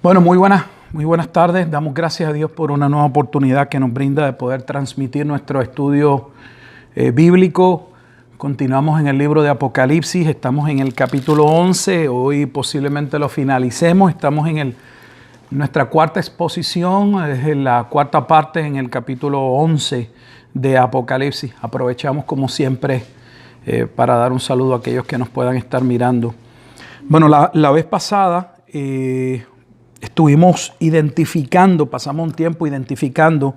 Bueno, muy buenas tardes. Damos gracias a Dios por una nueva oportunidad que nos brinda de poder transmitir nuestro estudio bíblico. Continuamos en el libro de Apocalipsis, estamos en el capítulo 11, hoy posiblemente lo finalicemos. Estamos en nuestra cuarta exposición, es la cuarta parte en el capítulo 11 de Apocalipsis. Aprovechamos como siempre para dar un saludo a aquellos que nos puedan estar mirando. Bueno, la vez pasada estuvimos pasamos un tiempo identificando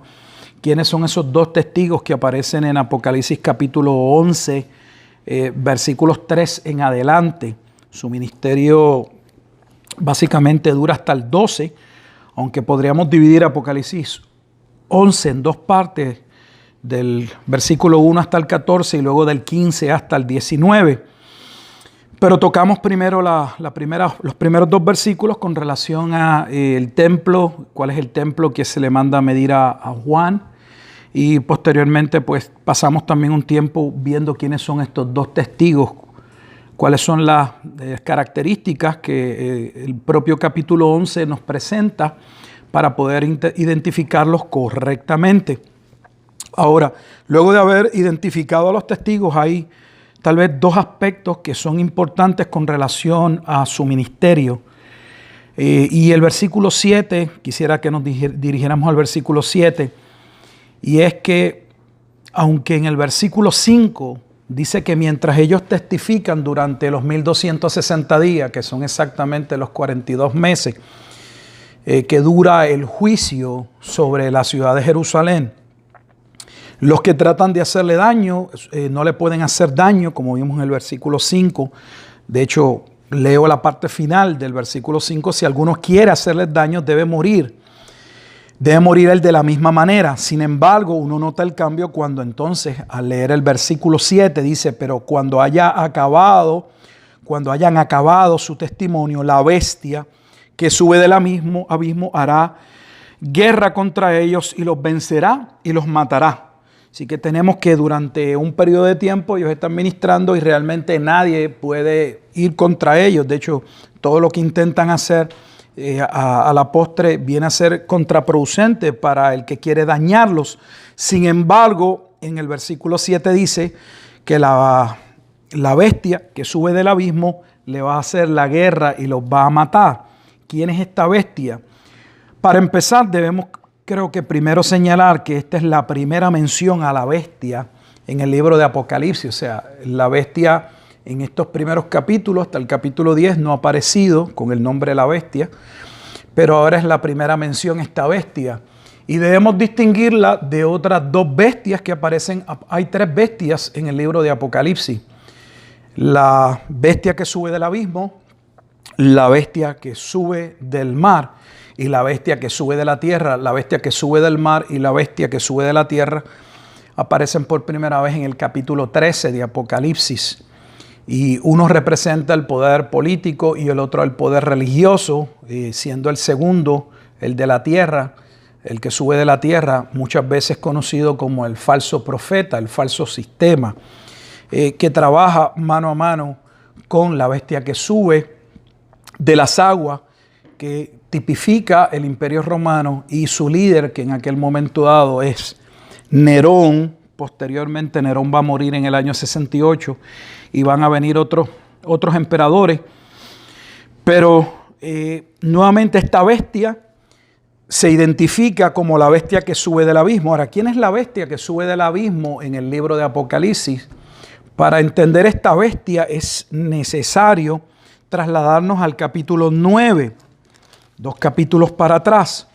quiénes son esos dos testigos que aparecen en Apocalipsis capítulo 11, versículos 3 en adelante. Su ministerio básicamente dura hasta el 12, aunque podríamos dividir Apocalipsis 11 en dos partes, del versículo 1 hasta el 14 y luego del 15 hasta el 19. Pero tocamos primero los primeros dos versículos con relación a el templo, cuál es el templo que se le manda a medir a Juan. Y posteriormente pues pasamos también un tiempo viendo quiénes son estos dos testigos, cuáles son las características que el propio capítulo 11 nos presenta para poder identificarlos correctamente. Ahora, luego de haber identificado a los testigos, hay tal vez dos aspectos que son importantes con relación a su ministerio. Y el versículo 7, quisiera que nos dirigiéramos al versículo 7, y es que, aunque en el versículo 5 dice que mientras ellos testifican durante los 1260 días, que son exactamente los 42 meses, que dura el juicio sobre la ciudad de Jerusalén, los que tratan de hacerle daño no le pueden hacer daño, como vimos en el versículo 5. De hecho, leo la parte final del versículo 5. Si alguno quiere hacerles daño, debe morir. Debe morir él de la misma manera. Sin embargo, uno nota el cambio cuando entonces, al leer el versículo 7, dice, pero cuando hayan acabado su testimonio, la bestia que sube del abismo hará guerra contra ellos y los vencerá y los matará. Así que tenemos que durante un periodo de tiempo ellos están ministrando y realmente nadie puede ir contra ellos. De hecho, todo lo que intentan hacer a la postre viene a ser contraproducente para el que quiere dañarlos. Sin embargo, en el versículo 7 dice que la bestia que sube del abismo le va a hacer la guerra y los va a matar. ¿Quién es esta bestia? Para empezar, creo que primero señalar que esta es la primera mención a la bestia en el libro de Apocalipsis. O sea, la bestia en estos primeros capítulos, hasta el capítulo 10, no ha aparecido con el nombre de la bestia, pero ahora es la primera mención a esta bestia. Y debemos distinguirla de otras dos bestias que aparecen. Hay tres bestias en el libro de Apocalipsis. La bestia que sube del abismo, la bestia que sube del mar y la bestia que sube de la tierra. La bestia que sube del mar y la bestia que sube de la tierra aparecen por primera vez en el capítulo 13 de Apocalipsis. Y uno representa el poder político y el otro el poder religioso, siendo el segundo el de la tierra, el que sube de la tierra, muchas veces conocido como el falso profeta, el falso sistema, que trabaja mano a mano con la bestia que sube de las aguas, que tipifica el Imperio Romano, y su líder, que en aquel momento dado es Nerón. Posteriormente Nerón va a morir en el año 68 y van a venir otros emperadores. Pero nuevamente esta bestia se identifica como la bestia que sube del abismo. Ahora, ¿quién es la bestia que sube del abismo en el libro de Apocalipsis? Para entender esta bestia es necesario trasladarnos al capítulo 9, dos capítulos para atrás,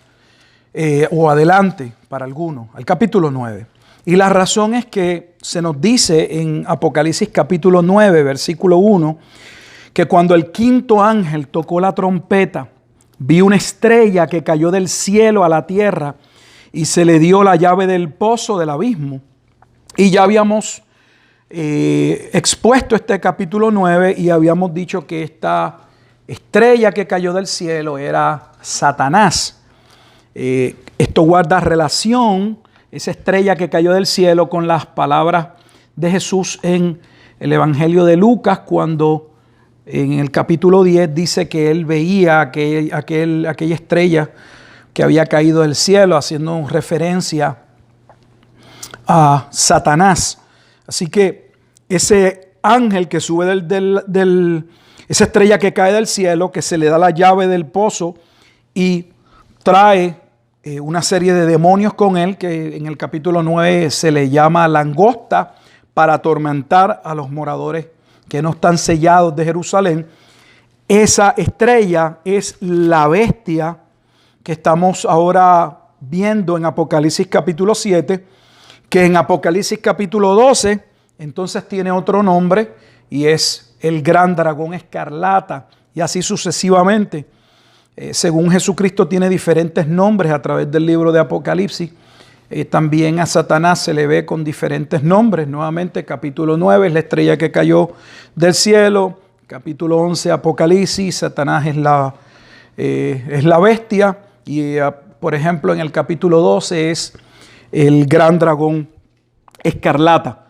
o adelante para algunos, al capítulo 9. Y la razón es que se nos dice en Apocalipsis capítulo 9, versículo 1, que cuando el quinto ángel tocó la trompeta, vi una estrella que cayó del cielo a la tierra y se le dio la llave del pozo del abismo. Y ya habíamos expuesto este capítulo 9 y habíamos dicho que esta estrella que cayó del cielo era Satanás. Esto guarda relación, esa estrella que cayó del cielo, con las palabras de Jesús en el Evangelio de Lucas, cuando En el capítulo 10 dice que él veía aquella estrella que había caído del cielo, haciendo referencia a Satanás. Así que ese ángel que sube esa estrella que cae del cielo, que se le da la llave del pozo y trae una serie de demonios con él, que en el capítulo 9 se le llama langosta, para atormentar a los moradores que no están sellados de Jerusalén. Esa estrella es la bestia que estamos ahora viendo en Apocalipsis capítulo 7, que en Apocalipsis capítulo 12 entonces tiene otro nombre y es el gran dragón escarlata, y así sucesivamente. Según Jesucristo tiene diferentes nombres a través del libro de Apocalipsis. También a Satanás se le ve con diferentes nombres. Nuevamente, capítulo 9 es la estrella que cayó del cielo. Capítulo 11, Apocalipsis, Satanás es la bestia. Y, por ejemplo, en el capítulo 12 es el gran dragón escarlata.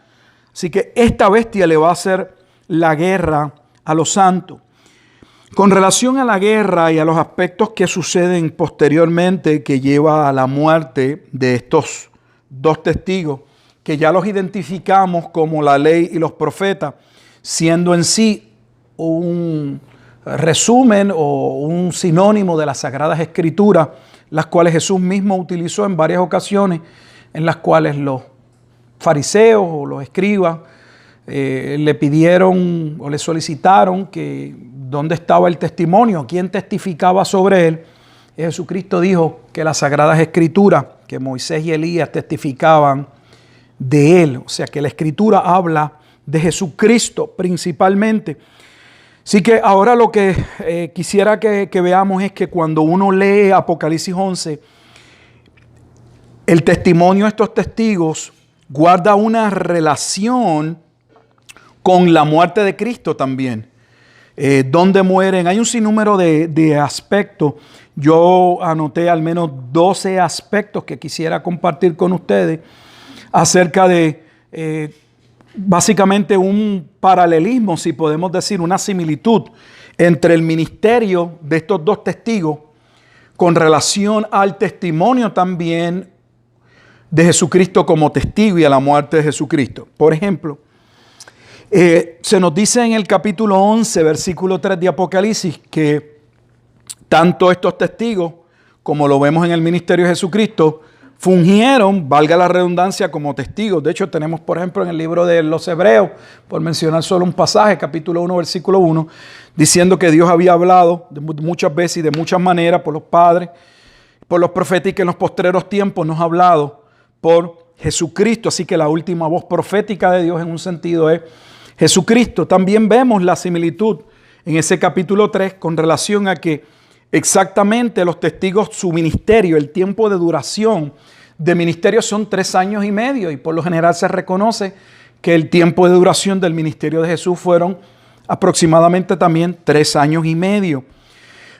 Así que esta bestia le va a hacer la guerra a los santos. Con relación a la guerra y a los aspectos que suceden posteriormente, que lleva a la muerte de estos dos testigos, que ya los identificamos como la ley y los profetas, siendo en sí un resumen o un sinónimo de las Sagradas Escrituras, las cuales Jesús mismo utilizó en varias ocasiones, en las cuales los fariseos o los escribas le pidieron o le solicitaron que dónde estaba el testimonio, quién testificaba sobre él. Y Jesucristo dijo que las Sagradas Escrituras, que Moisés y Elías testificaban de él. O sea que la Escritura habla de Jesucristo principalmente. Así que ahora lo que quisiera que veamos es que cuando uno lee Apocalipsis 11, el testimonio de estos testigos guarda una relación con la muerte de Cristo también. Donde mueren, hay un sinnúmero de aspectos. Yo anoté al menos 12 aspectos que quisiera compartir con ustedes acerca de básicamente un paralelismo, si podemos decir, una similitud entre el ministerio de estos dos testigos con relación al testimonio también de Jesucristo como testigo y a la muerte de Jesucristo. Por ejemplo, se nos dice en el capítulo 11, versículo 3 de Apocalipsis, que tanto estos testigos, como lo vemos en el ministerio de Jesucristo, fungieron, valga la redundancia, como testigos. De hecho, tenemos, por ejemplo, en el libro de los Hebreos, por mencionar solo un pasaje, capítulo 1, versículo 1, diciendo que Dios había hablado muchas veces y de muchas maneras por los padres, por los profetas, y que en los postreros tiempos nos ha hablado por Jesucristo. Así que la última voz profética de Dios en un sentido es Jesucristo. También vemos la similitud en ese capítulo 3 con relación a que exactamente los testigos, su ministerio, el tiempo de duración de ministerio son 3 años y medio, y por lo general se reconoce que el tiempo de duración del ministerio de Jesús fueron aproximadamente también 3 años y medio.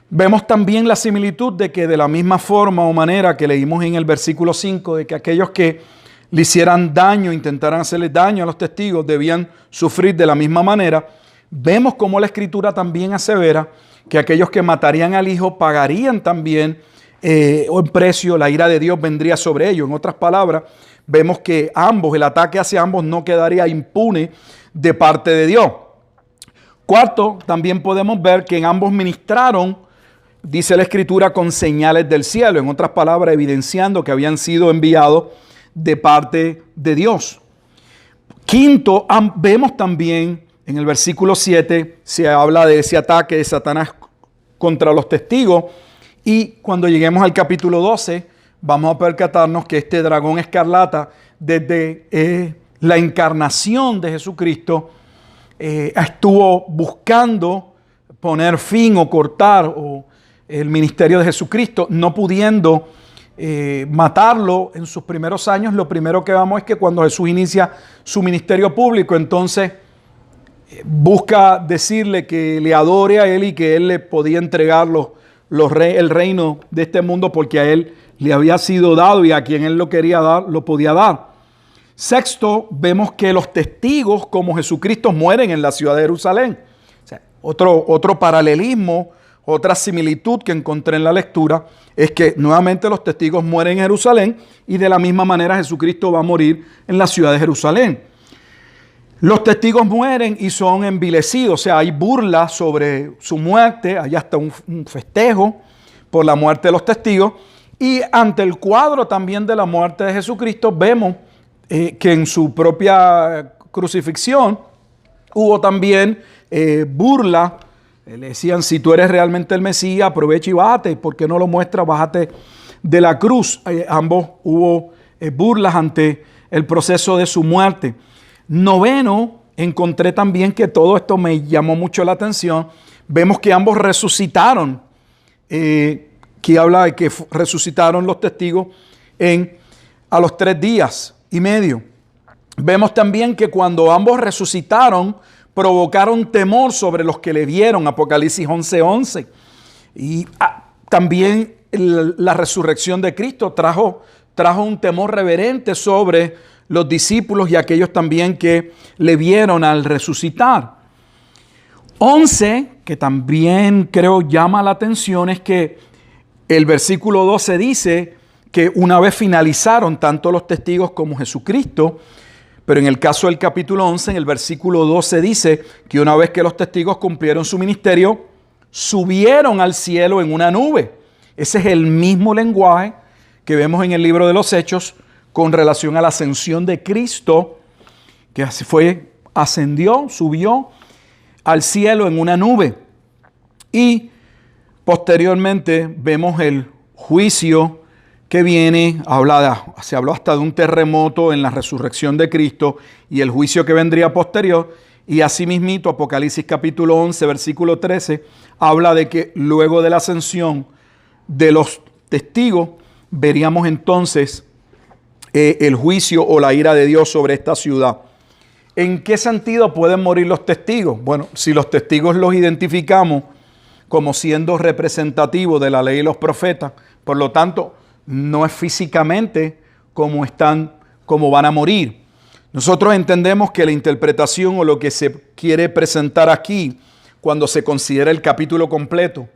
Vemos también la similitud de que de la misma forma o manera que leímos en el versículo 5, de que aquellos que le hicieran daño, intentaran hacerle daño a los testigos, debían sufrir de la misma manera. Vemos cómo la Escritura también asevera que aquellos que matarían al Hijo pagarían también un precio, la ira de Dios vendría sobre ellos. En otras palabras, vemos que el ataque hacia ambos no quedaría impune de parte de Dios. Cuarto, también podemos ver que en ambos ministraron, dice la Escritura, con señales del cielo. En otras palabras, evidenciando que habían sido enviados de parte de Dios. Quinto, vemos también en el versículo 7, se habla de ese ataque de Satanás contra los testigos, y cuando lleguemos al capítulo 12, vamos a percatarnos que este dragón escarlata, desde la encarnación de Jesucristo, estuvo buscando poner fin o cortar el ministerio de Jesucristo, no pudiendo matarlo en sus primeros años. Lo primero que vamos es que cuando Jesús inicia su ministerio público, entonces busca decirle que le adore a él y que él le podía entregar el reino de este mundo, porque a él le había sido dado y a quien él lo quería dar, lo podía dar. Sexto, vemos que los testigos como Jesucristo mueren en la ciudad de Jerusalén. O sea, Otro paralelismo, otra similitud que encontré en la lectura es que nuevamente los testigos mueren en Jerusalén y de la misma manera Jesucristo va a morir en la ciudad de Jerusalén. Los testigos mueren y son envilecidos, o sea, hay burla sobre su muerte, hay hasta un festejo por la muerte de los testigos. Y ante el cuadro también de la muerte de Jesucristo vemos que en su propia crucifixión hubo también burla. Le decían, si tú eres realmente el Mesías, aprovecha y bájate. ¿Por qué no lo muestras? Bájate de la cruz. Ambos hubo burlas ante el proceso de su muerte. Noveno, encontré también que todo esto me llamó mucho la atención. Vemos que ambos resucitaron. Que habla de que resucitaron los testigos a los 3 días y medio. Vemos también que cuando ambos resucitaron, provocaron temor sobre los que le vieron, Apocalipsis 11:11. Y también la resurrección de Cristo trajo un temor reverente sobre los discípulos y aquellos también que le vieron al resucitar. 11, que también creo llama la atención, es que el versículo 12 dice que una vez finalizaron tanto los testigos como Jesucristo, pero en el caso del capítulo 11, en el versículo 12 dice que una vez que los testigos cumplieron su ministerio, subieron al cielo en una nube. Ese es el mismo lenguaje que vemos en el libro de los Hechos con relación a la ascensión de Cristo, que ascendió, subió al cielo en una nube. Y posteriormente vemos el juicio que viene, se habló hasta de un terremoto en la resurrección de Cristo y el juicio que vendría posterior. Y asimismo, Apocalipsis capítulo 11, versículo 13, habla de que luego de la ascensión de los testigos, veríamos entonces el juicio o la ira de Dios sobre esta ciudad. ¿En qué sentido pueden morir los testigos? Bueno, si los testigos los identificamos como siendo representativos de la ley y los profetas, por lo tanto, no es físicamente como van a morir. Nosotros entendemos que la interpretación o lo que se quiere presentar aquí, cuando se considera el capítulo completo,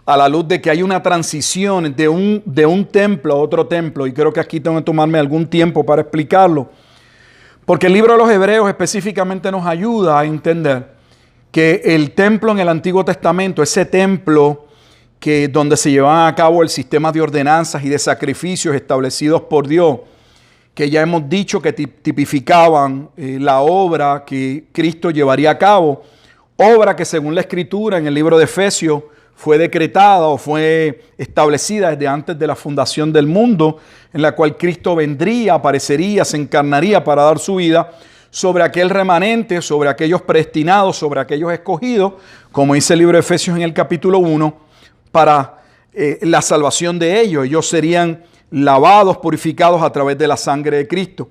a la luz de que hay una transición de un templo a otro templo, y creo que aquí tengo que tomarme algún tiempo para explicarlo, porque el libro de los Hebreos específicamente nos ayuda a entender que el templo en el Antiguo Testamento, ese templo donde se llevaban a cabo el sistema de ordenanzas y de sacrificios establecidos por Dios, que ya hemos dicho que tipificaban la obra que Cristo llevaría a cabo, obra que según la Escritura en el libro de Efesios fue decretada o fue establecida desde antes de la fundación del mundo, en la cual Cristo vendría, aparecería, se encarnaría para dar su vida sobre aquel remanente, sobre aquellos predestinados, sobre aquellos escogidos, como dice el libro de Efesios en el capítulo 1, para la salvación de ellos. Ellos serían lavados, purificados a través de la sangre de Cristo.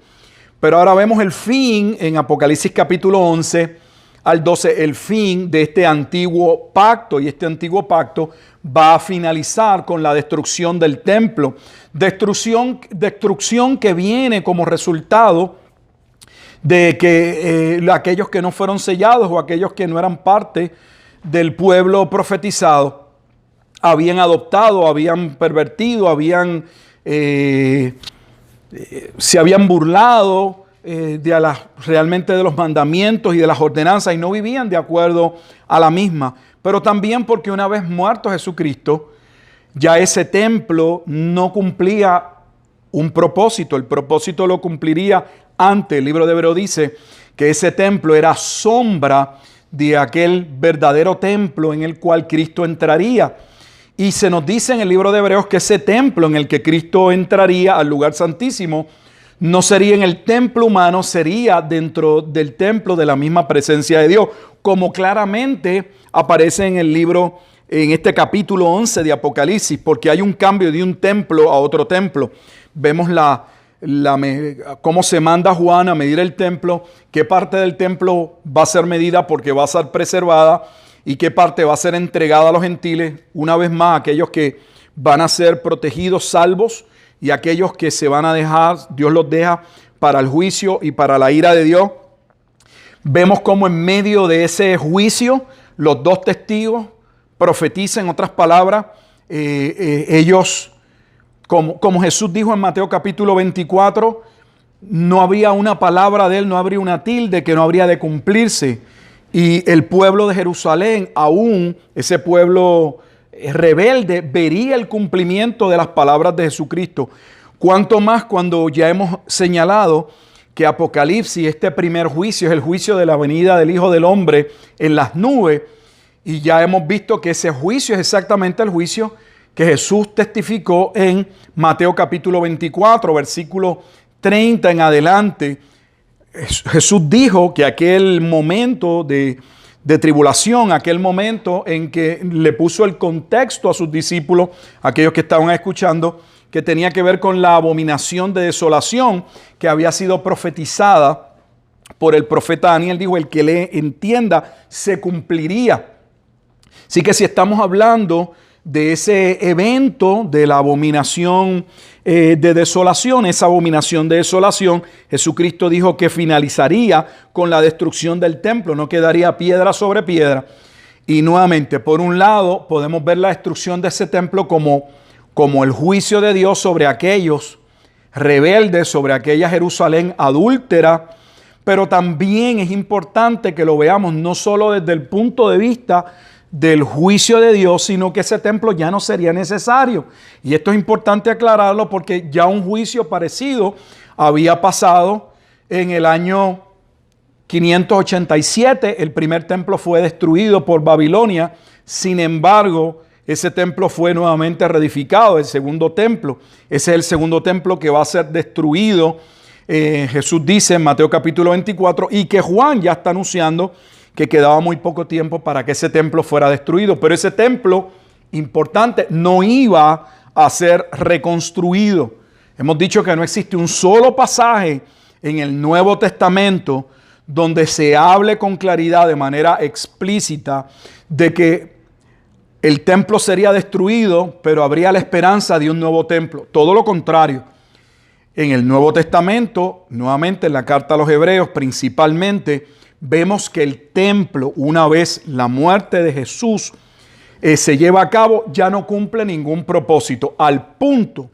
Pero ahora vemos el fin en Apocalipsis capítulo 11 al 12, el fin de este antiguo pacto. Y este antiguo pacto va a finalizar con la destrucción del templo. Destrucción que viene como resultado de que aquellos que no fueron sellados o aquellos que no eran parte del pueblo profetizado habían adoptado, habían pervertido, se habían burlado realmente de los mandamientos y de las ordenanzas y no vivían de acuerdo a la misma. Pero también porque una vez muerto Jesucristo, ya ese templo no cumplía un propósito. El propósito lo cumpliría antes. El libro de Hebreos dice que ese templo era sombra de aquel verdadero templo en el cual Cristo entraría. Y se nos dice en el libro de Hebreos que ese templo en el que Cristo entraría al lugar santísimo no sería en el templo humano, sería dentro del templo de la misma presencia de Dios, como claramente aparece en el libro, en este capítulo 11 de Apocalipsis, porque hay un cambio de un templo a otro templo. Vemos cómo se manda Juan a medir el templo, qué parte del templo va a ser medida porque va a ser preservada, y qué parte va a ser entregada a los gentiles, una vez más aquellos que van a ser protegidos, salvos, y aquellos que se van a dejar, Dios los deja para el juicio y para la ira de Dios. Vemos cómo en medio de ese juicio los dos testigos profetizan, en otras palabras, ellos, como Jesús dijo en Mateo capítulo 24, no habría una palabra de él, no habría una tilde que no habría de cumplirse. Y el pueblo de Jerusalén, aún ese pueblo rebelde, vería el cumplimiento de las palabras de Jesucristo. Cuanto más cuando ya hemos señalado que Apocalipsis, este primer juicio, es el juicio de la venida del Hijo del Hombre en las nubes. Y ya hemos visto que ese juicio es exactamente el juicio que Jesús testificó en Mateo capítulo 24, versículo 30 en adelante. Jesús dijo que aquel momento de tribulación, aquel momento en que le puso el contexto a sus discípulos, aquellos que estaban escuchando, que tenía que ver con la abominación de desolación que había sido profetizada por el profeta Daniel. Dijo, el que le entienda se cumpliría. Así que si estamos hablando de ese evento de la abominación de desolación, esa abominación de desolación, Jesucristo dijo que finalizaría con la destrucción del templo, no quedaría piedra sobre piedra. Y nuevamente, por un lado, podemos ver la destrucción de ese templo como el juicio de Dios sobre aquellos rebeldes, sobre aquella Jerusalén adúltera, pero también es importante que lo veamos no solo desde el punto de vista del juicio de Dios, sino que ese templo ya no sería necesario. Y esto es importante aclararlo porque ya un juicio parecido había pasado en el año 587. El primer templo fue destruido por Babilonia. Sin embargo, ese templo fue nuevamente reedificado, el segundo templo. Ese es el segundo templo que va a ser destruido. Jesús dice en Mateo capítulo 24 y que Juan ya está anunciando que quedaba muy poco tiempo para que ese templo fuera destruido. Pero ese templo, importante, no iba a ser reconstruido. Hemos dicho que no existe un solo pasaje en el Nuevo Testamento donde se hable con claridad, de manera explícita, de que el templo sería destruido, pero habría la esperanza de un nuevo templo. Todo lo contrario. En el Nuevo Testamento, nuevamente en la carta a los Hebreos principalmente, vemos que el templo, una vez la muerte de Jesús se lleva a cabo, ya no cumple ningún propósito, al punto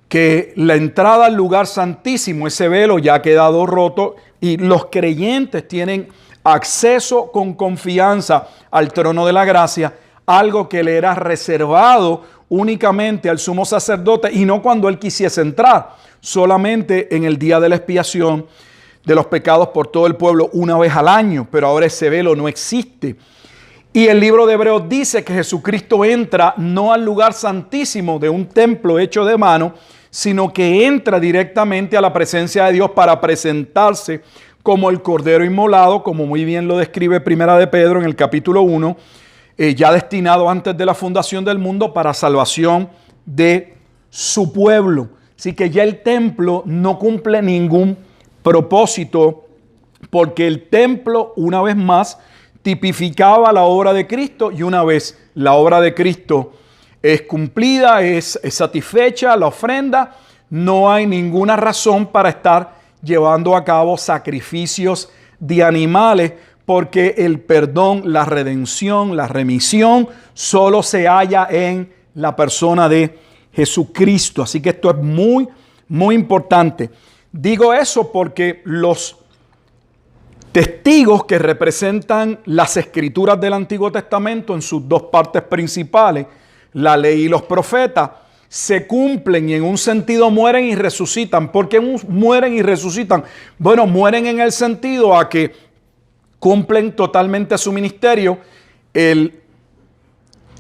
que la entrada al lugar santísimo, ese velo ya ha quedado roto y los creyentes tienen acceso con confianza al trono de la gracia, algo que le era reservado únicamente al sumo sacerdote y no cuando él quisiese entrar, solamente en el día de la expiación de los pecados por todo el pueblo una vez al año, pero ahora ese velo no existe. Y el libro de Hebreos dice que Jesucristo entra no al lugar santísimo de un templo hecho de mano, sino que entra directamente a la presencia de Dios para presentarse como el Cordero inmolado, como muy bien lo describe Primera de Pedro en el capítulo 1, ya destinado antes de la fundación del mundo para salvación de su pueblo. Así que ya el templo no cumple ningún propósito, porque el templo, una vez más, tipificaba la obra de Cristo, y una vez la obra de Cristo es cumplida, es satisfecha la ofrenda, no hay ninguna razón para estar llevando a cabo sacrificios de animales, porque el perdón, la redención, la remisión solo se halla en la persona de Jesucristo. Así que esto es muy, muy importante. Digo eso porque los testigos que representan las escrituras del Antiguo Testamento en sus dos partes principales, la ley y los profetas, se cumplen y en un sentido mueren y resucitan. ¿Por qué mueren y resucitan? Bueno, mueren en el sentido a que cumplen totalmente su ministerio.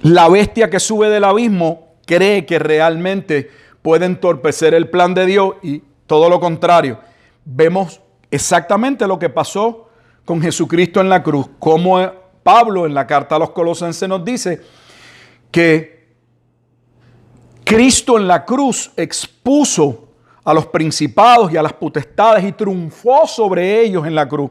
La bestia que sube del abismo cree que realmente puede entorpecer el plan de Dios y todo lo contrario. Vemos exactamente lo que pasó con Jesucristo en la cruz. Como Pablo en la carta a los Colosenses nos dice que Cristo en la cruz expuso a los principados y a las potestades y triunfó sobre ellos en la cruz.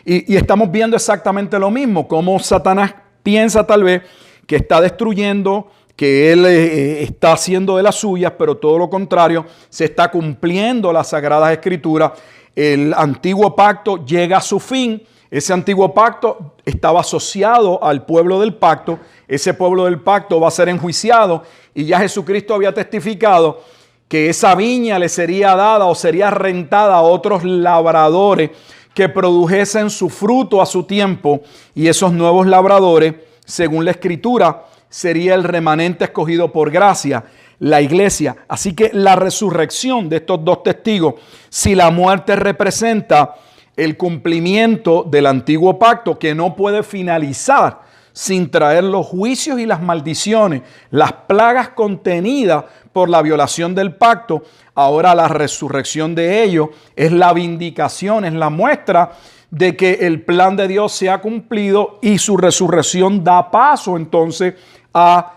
Y estamos viendo exactamente lo mismo, como Satanás piensa tal vez que está destruyendo, que él está haciendo de las suyas, pero todo lo contrario, se está cumpliendo las Sagradas Escrituras. El antiguo pacto llega a su fin, Ese antiguo pacto estaba asociado al pueblo del pacto. Ese pueblo del pacto va a ser enjuiciado y ya Jesucristo había testificado que esa viña le sería dada o sería rentada a otros labradores que produjesen su fruto a su tiempo, y esos nuevos labradores, según la Escritura, sería el remanente escogido por gracia, la iglesia. Así que la resurrección de estos dos testigos, si la muerte representa el cumplimiento del antiguo pacto que no puede finalizar sin traer los juicios y las maldiciones, las plagas contenidas por la violación del pacto, ahora la resurrección de ellos es la vindicación, es la muestra de que el plan de Dios se ha cumplido, y su resurrección da paso entonces a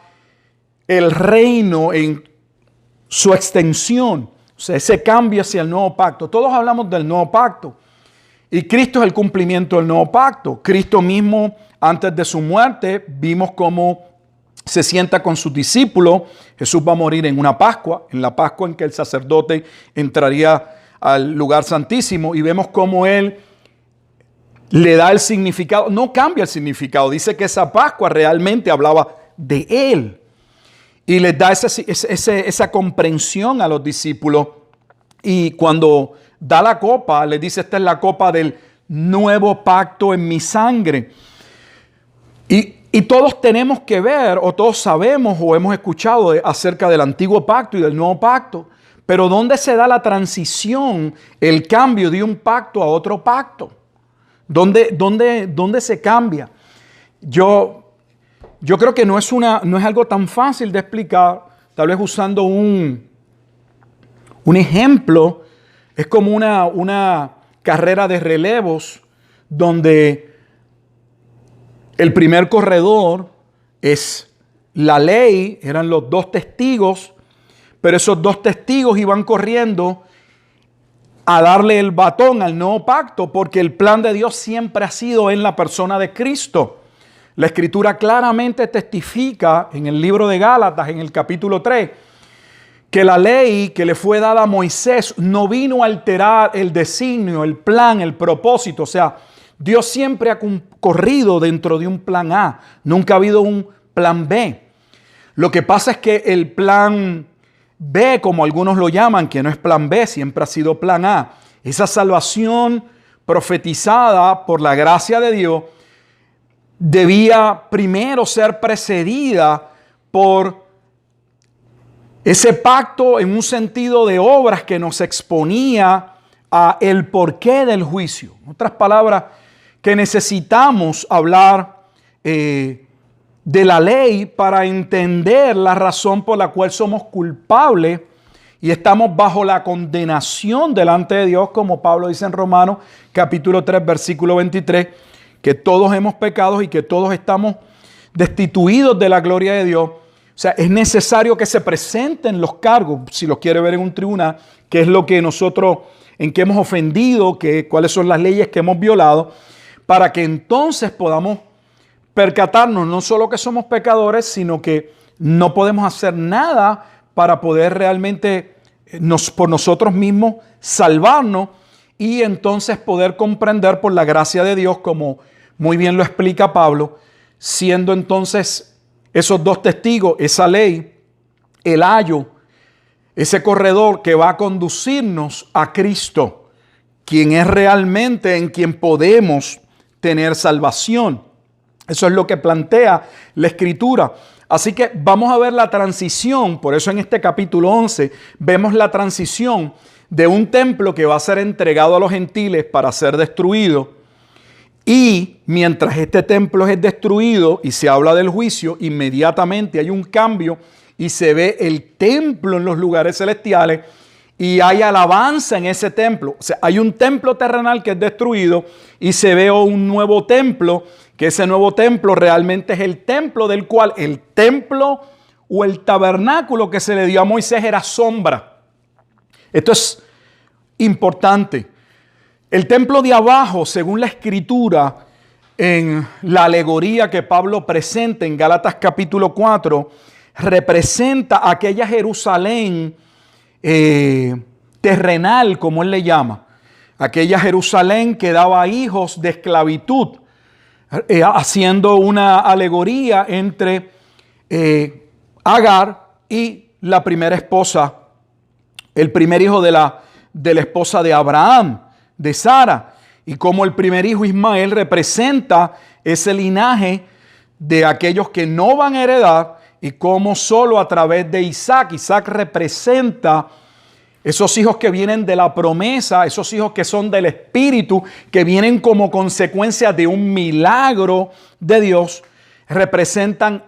el reino en su extensión. O sea, ese cambio hacia el nuevo pacto. Todos hablamos del nuevo pacto y Cristo es el cumplimiento del nuevo pacto. Cristo mismo, antes de su muerte, vimos cómo se sienta con sus discípulos. Jesús va a morir en una Pascua, en la Pascua en que el sacerdote entraría al lugar santísimo, y vemos cómo Él le da el significado, no cambia el significado, dice que esa Pascua realmente hablaba de Él, y les da esa comprensión a los discípulos. Y cuando da la copa, les dice: esta es la copa del nuevo pacto en mi sangre. Y todos tenemos que ver, o todos sabemos o hemos escuchado acerca del antiguo pacto y del nuevo pacto. Pero ¿dónde se da la transición, el cambio de un pacto a otro pacto? ¿Dónde se cambia? Yo creo que no es algo tan fácil de explicar. Tal vez usando un ejemplo, es como una carrera de relevos donde el primer corredor es la ley, eran los dos testigos, pero esos dos testigos iban corriendo a darle el batón al nuevo pacto, porque el plan de Dios siempre ha sido en la persona de Cristo. La Escritura claramente testifica en el libro de Gálatas, en el capítulo 3, que la ley que le fue dada a Moisés no vino a alterar el designio, el plan, el propósito. O sea, Dios siempre ha corrido dentro de un plan A. Nunca ha habido un plan B. Lo que pasa es que el plan B, como algunos lo llaman, que no es plan B, siempre ha sido plan A. Esa salvación profetizada por la gracia de Dios debía primero ser precedida por ese pacto en un sentido de obras que nos exponía a el porqué del juicio. En otras palabras, que necesitamos hablar de la ley para entender la razón por la cual somos culpables y estamos bajo la condenación delante de Dios, como Pablo dice en Romanos capítulo 3, versículo 23, que todos hemos pecado y que todos estamos destituidos de la gloria de Dios. O sea, es necesario que se presenten los cargos, si los quiere ver en un tribunal, qué es lo que nosotros, en qué hemos ofendido, cuáles son las leyes que hemos violado, para que entonces podamos percatarnos no solo que somos pecadores, sino que no podemos hacer nada para poder realmente por nosotros mismos salvarnos, y entonces poder comprender por la gracia de Dios, como muy bien lo explica Pablo, siendo entonces esos dos testigos, esa ley, el ayo, ese corredor que va a conducirnos a Cristo, quien es realmente en quien podemos tener salvación. Eso es lo que plantea la Escritura. Así que vamos a ver la transición. Por eso en este capítulo 11 vemos la transición de un templo que va a ser entregado a los gentiles para ser destruido. Y mientras este templo es destruido y se habla del juicio, inmediatamente hay un cambio y se ve el templo en los lugares celestiales y hay alabanza en ese templo. O sea, hay un templo terrenal que es destruido y se ve un nuevo templo, que ese nuevo templo realmente es el templo del cual el templo o el tabernáculo que se le dio a Moisés era sombra. Esto es importante. El templo de abajo, según la Escritura, en la alegoría que Pablo presenta en Gálatas capítulo 4, representa aquella Jerusalén terrenal, como él le llama. aquella Jerusalén que daba hijos de esclavitud, haciendo una alegoría entre Agar y la primera esposa, el primer hijo de la esposa de Abraham, de Sara, y como el primer hijo Ismael representa ese linaje de aquellos que no van a heredar, y como solo a través de Isaac representa esos hijos que vienen de la promesa, esos hijos que son del Espíritu, que vienen como consecuencia de un milagro de Dios, representan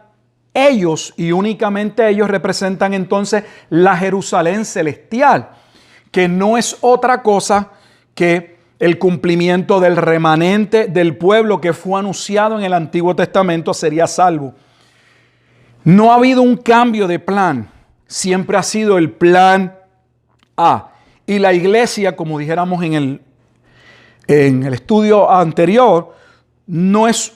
ellos, y únicamente ellos representan entonces la Jerusalén celestial, que no es otra cosa que el cumplimiento del remanente del pueblo que fue anunciado en el Antiguo Testamento sería salvo. No ha habido un cambio de plan, siempre ha sido el plan A. Y la iglesia, como dijéramos en el estudio anterior, no es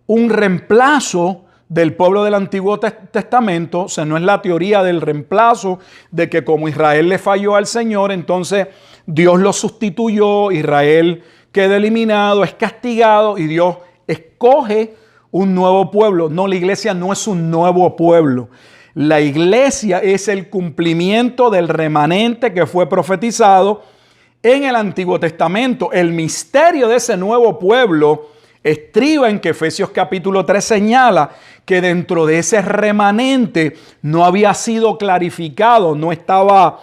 un reemplazo del pueblo del Antiguo Testamento, o sea, no es la teoría del reemplazo de que como Israel le falló al Señor, entonces Dios lo sustituyó, Israel queda eliminado, es castigado y Dios escoge un nuevo pueblo. No, la iglesia no es un nuevo pueblo. La iglesia es el cumplimiento del remanente que fue profetizado en el Antiguo Testamento. El misterio de ese nuevo pueblo estriba en que Efesios capítulo 3 señala que dentro de ese remanente no había sido clarificado, no estaba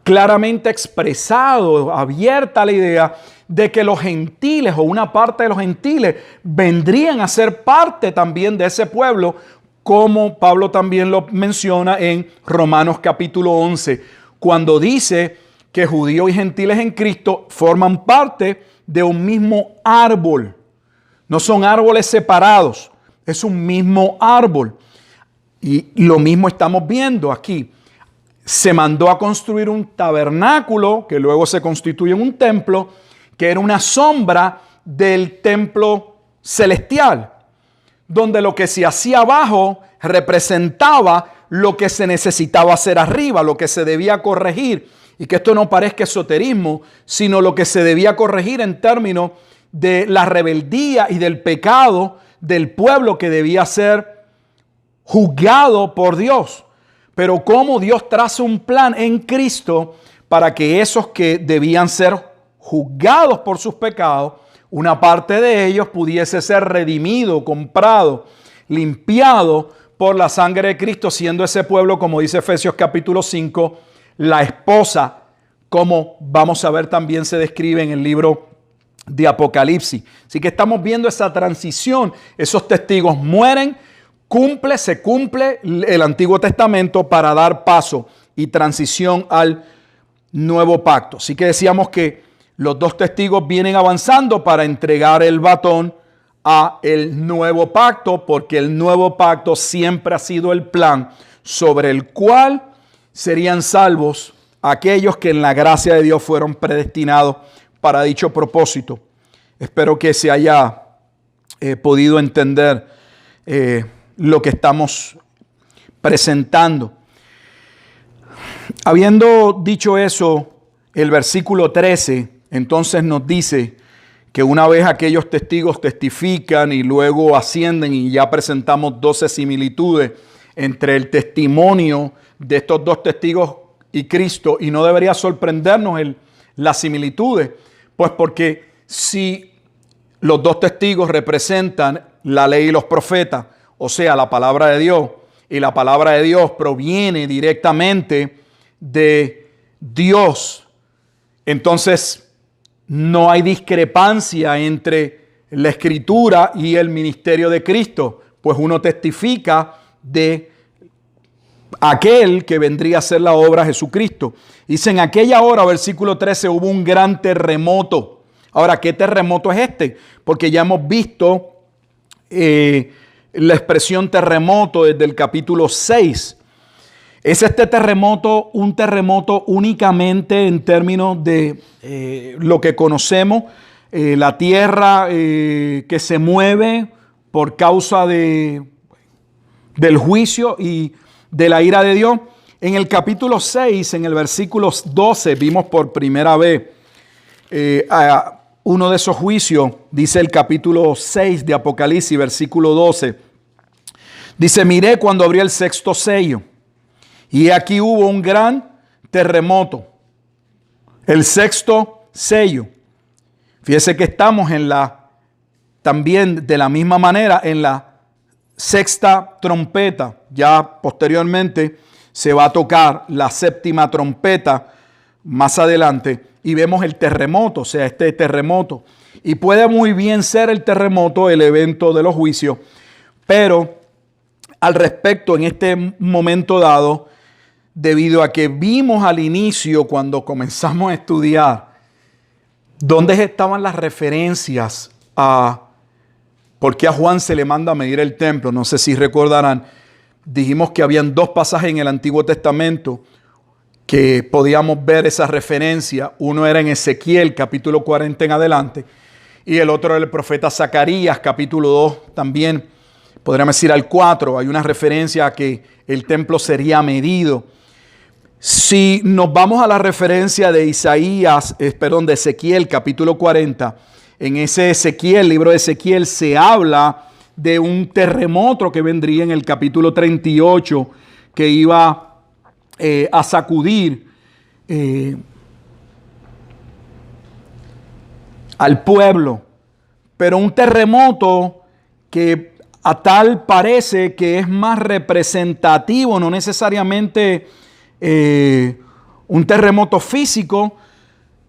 claramente expresado, abierta la idea de que los gentiles o una parte de los gentiles vendrían a ser parte también de ese pueblo, como Pablo también lo menciona en Romanos capítulo 11, cuando dice que judíos y gentiles en Cristo forman parte de un mismo árbol. No son árboles separados, es un mismo árbol. Y lo mismo estamos viendo aquí. Se mandó a construir un tabernáculo que luego se constituye en un templo, que era una sombra del templo celestial, donde lo que se hacía abajo representaba lo que se necesitaba hacer arriba, lo que se debía corregir. Y que esto no parezca esoterismo, sino lo que se debía corregir en términos de la rebeldía y del pecado del pueblo que debía ser juzgado por Dios. Pero cómo Dios traza un plan en Cristo para que esos que debían ser juzgados por sus pecados, una parte de ellos pudiese ser redimido, comprado, limpiado por la sangre de Cristo, siendo ese pueblo, como dice Efesios capítulo 5, la esposa, como vamos a ver también se describe en el libro de Apocalipsis. Así que estamos viendo esa transición. Esos testigos mueren, se cumple el Antiguo Testamento para dar paso y transición al nuevo pacto. Así que decíamos que los dos testigos vienen avanzando para entregar el batón a el nuevo pacto, porque el nuevo pacto siempre ha sido el plan sobre el cual serían salvos aquellos que en la gracia de Dios fueron predestinados para dicho propósito. Espero que se haya podido entender lo que estamos presentando. Habiendo dicho eso, el versículo 13 entonces nos dice que una vez aquellos testigos testifican y luego ascienden, y ya presentamos 12 similitudes entre el testimonio de estos dos testigos y Cristo, y no debería sorprendernos las similitudes, pues porque si los dos testigos representan la ley y los profetas, o sea, la palabra de Dios, y la palabra de Dios proviene directamente de Dios, entonces no hay discrepancia entre la Escritura y el ministerio de Cristo, pues uno testifica de aquel que vendría a ser la obra de Jesucristo. Dice, en aquella hora, versículo 13, hubo un gran terremoto. Ahora, ¿qué terremoto es este? Porque ya hemos visto la expresión terremoto desde el capítulo 6. ¿Es este terremoto un terremoto únicamente en términos de lo que conocemos, la tierra que se mueve por causa del juicio y de la ira de Dios? En el capítulo 6, en el versículo 12, vimos por primera vez a uno de esos juicios, dice el capítulo 6 de Apocalipsis, versículo 12. Dice, miré cuando abrí el sexto sello, y aquí hubo un gran terremoto. El sexto sello. Fíjese que estamos también de la misma manera en la sexta trompeta. Ya posteriormente se va a tocar la séptima trompeta más adelante y vemos el terremoto, o sea, este terremoto. Y puede muy bien ser el terremoto el evento de los juicios, pero al respecto en este momento dado, debido a que vimos al inicio cuando comenzamos a estudiar dónde estaban las referencias a por qué a Juan se le manda a medir el templo. No sé si recordarán, dijimos que habían dos pasajes en el Antiguo Testamento que podíamos ver esa referencia. Uno era en Ezequiel, capítulo 40 en adelante, y el otro era el profeta Zacarías, capítulo 2 también, podríamos decir al 4. Hay una referencia a que el templo sería medido. Si nos vamos a la referencia de de Ezequiel, capítulo 40, en ese Ezequiel, libro de Ezequiel, se habla de un terremoto que vendría en el capítulo 38, que iba a sacudir al pueblo. Pero un terremoto que a tal parece que es más representativo, no necesariamente un terremoto físico,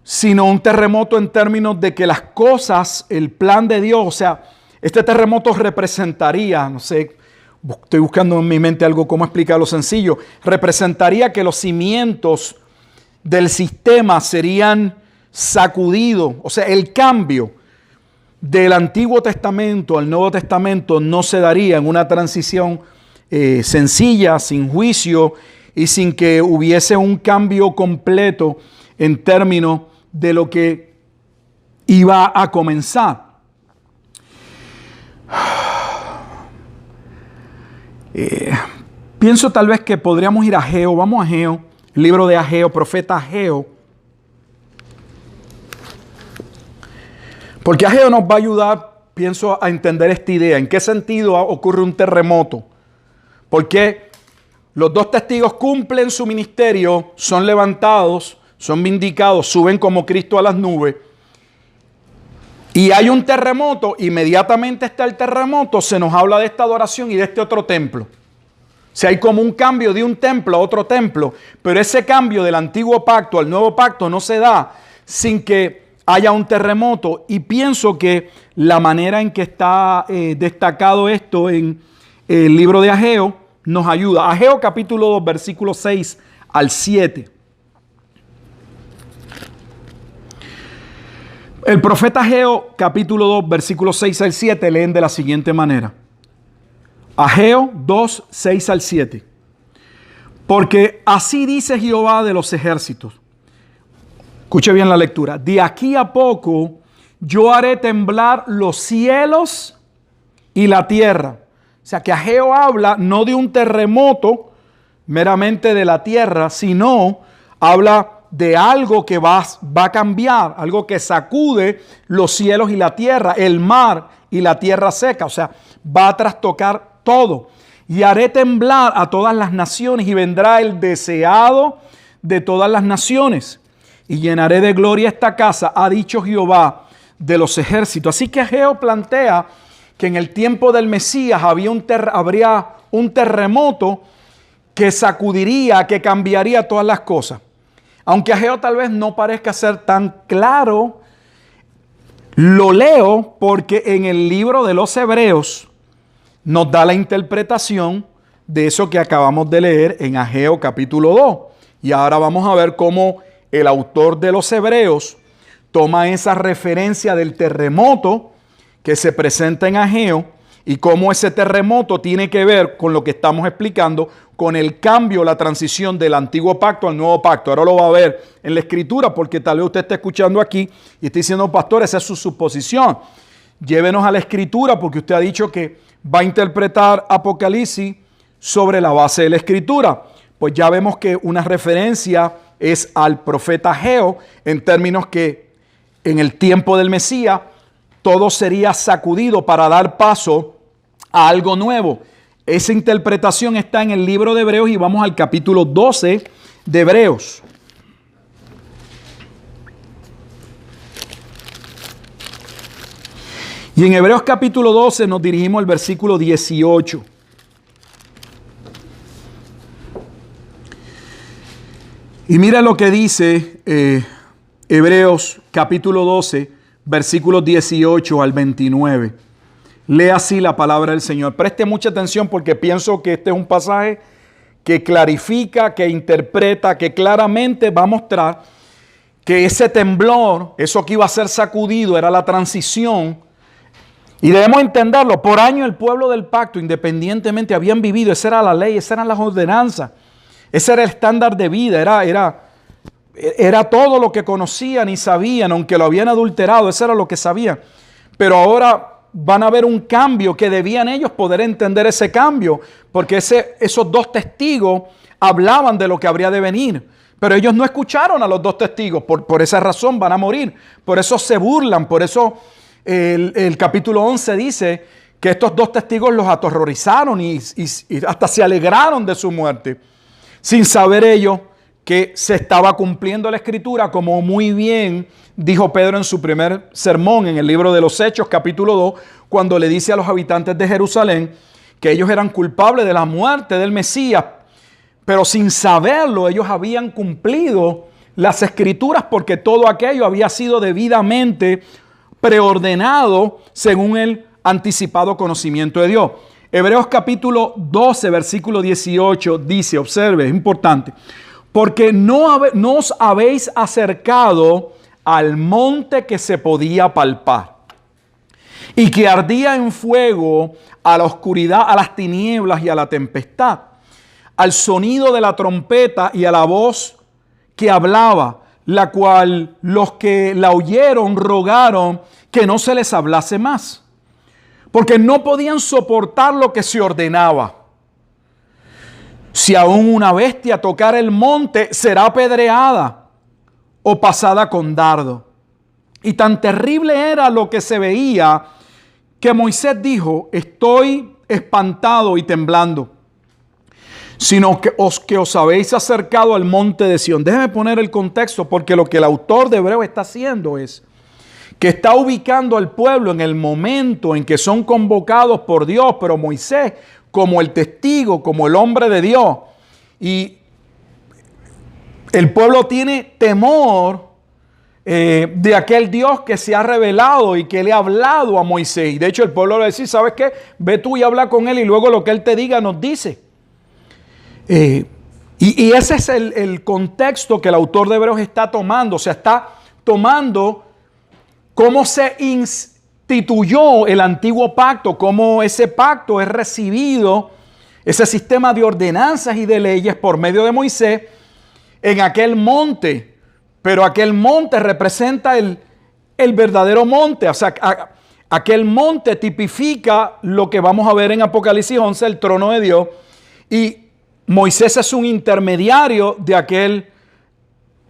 sino un terremoto en términos de que las cosas, el plan de Dios, o sea, este terremoto representaría, no sé, estoy buscando en mi mente algo cómo explicarlo sencillo, representaría que los cimientos del sistema serían sacudidos, o sea, el cambio del Antiguo Testamento al Nuevo Testamento no se daría en una transición sencilla, sin juicio y sin que hubiese un cambio completo en términos de lo que iba a comenzar. Pienso tal vez que podríamos ir a Ageo. Vamos a Ageo, el libro de Ageo, profeta Ageo. Porque Ageo nos va a ayudar, pienso, a entender esta idea. ¿En qué sentido ocurre un terremoto? Porque los dos testigos cumplen su ministerio, son levantados, son vindicados, suben como Cristo a las nubes. Y hay un terremoto, inmediatamente está el terremoto, se nos habla de esta adoración y de este otro templo. O sea, hay como un cambio de un templo a otro templo, pero ese cambio del antiguo pacto al nuevo pacto no se da sin que haya un terremoto. Y pienso que la manera en que está destacado esto en el libro de Ageo nos ayuda. Ageo capítulo 2, versículos 6 al 7. El profeta Ageo, capítulo 2, versículos 6 al 7, leen de la siguiente manera. Ageo 2, 6 al 7. Porque así dice Jehová de los ejércitos. Escuche bien la lectura. De aquí a poco yo haré temblar los cielos y la tierra. O sea que Ageo habla no de un terremoto meramente de la tierra, sino habla de algo que va a cambiar, algo que sacude los cielos y la tierra, el mar y la tierra seca, o sea, va a trastocar todo. Y haré temblar a todas las naciones y vendrá el deseado de todas las naciones. Y llenaré de gloria esta casa, ha dicho Jehová de los ejércitos. Así que Ageo plantea que en el tiempo del Mesías habría un terremoto que sacudiría, que cambiaría todas las cosas. Aunque Ageo tal vez no parezca ser tan claro, lo leo porque en el libro de los Hebreos nos da la interpretación de eso que acabamos de leer en Ageo capítulo 2. Y ahora vamos a ver cómo el autor de los Hebreos toma esa referencia del terremoto que se presenta en Ageo y cómo ese terremoto tiene que ver con lo que estamos explicando, con el cambio, la transición del antiguo pacto al nuevo pacto. Ahora lo va a ver en la escritura porque tal vez usted esté escuchando aquí y está diciendo, pastor, esa es su suposición. Llévenos a la escritura porque usted ha dicho que va a interpretar Apocalipsis sobre la base de la escritura. Pues ya vemos que una referencia es al profeta Ageo en términos que en el tiempo del Mesías, todo sería sacudido para dar paso a algo nuevo. Esa interpretación está en el libro de Hebreos y vamos al capítulo 12 de Hebreos. Y en Hebreos capítulo 12 nos dirigimos al versículo 18. Y mira lo que dice Hebreos capítulo 12, versículos 18 al 29. Lea así la palabra del Señor. Preste mucha atención porque pienso que este es un pasaje que clarifica, que interpreta, que claramente va a mostrar que ese temblor, eso que iba a ser sacudido, era la transición. Y debemos entenderlo. Por años el pueblo del pacto, independientemente, habían vivido. Esa era la ley, esas eran las ordenanzas. Ese era el estándar de vida. Era todo lo que conocían y sabían, aunque lo habían adulterado. Eso era lo que sabían. Pero ahora van a ver un cambio que debían ellos poder entender ese cambio. Porque esos dos testigos hablaban de lo que habría de venir. Pero ellos no escucharon a los dos testigos. Por esa razón van a morir. Por eso se burlan. Por eso el capítulo 11 dice que estos dos testigos los aterrorizaron y hasta se alegraron de su muerte. Sin saber ellos que se estaba cumpliendo la Escritura, como muy bien dijo Pedro en su primer sermón en el libro de los Hechos, capítulo 2, cuando le dice a los habitantes de Jerusalén que ellos eran culpables de la muerte del Mesías, pero sin saberlo ellos habían cumplido las Escrituras porque todo aquello había sido debidamente preordenado según el anticipado conocimiento de Dios. Hebreos capítulo 12, versículo 18 dice, observe, es importante, porque no os habéis acercado al monte que se podía palpar y que ardía en fuego, a la oscuridad, a las tinieblas y a la tempestad, al sonido de la trompeta y a la voz que hablaba, la cual los que la oyeron rogaron que no se les hablase más, porque no podían soportar lo que se ordenaba. Si aún una bestia tocar el monte, será apedreada o pasada con dardo. Y tan terrible era lo que se veía que Moisés dijo, estoy espantado y temblando, sino que os habéis acercado al monte de Sión. Déjeme poner el contexto, porque lo que el autor de Hebreos está haciendo es que está ubicando al pueblo en el momento en que son convocados por Dios, pero Moisés como el testigo, como el hombre de Dios. Y el pueblo tiene temor de aquel Dios que se ha revelado y que le ha hablado a Moisés. Y de hecho el pueblo le dice, ¿sabes qué? Ve tú y habla con él y luego lo que él te diga nos dice. Y ese es el contexto que el autor de Hebreos está tomando. O sea, está tomando cómo se instituyó el antiguo pacto, cómo ese pacto es recibido, ese sistema de ordenanzas y de leyes por medio de Moisés en aquel monte. Pero aquel monte representa el verdadero monte. O sea, aquel monte tipifica lo que vamos a ver en Apocalipsis 11, el trono de Dios. Y Moisés es un intermediario de aquel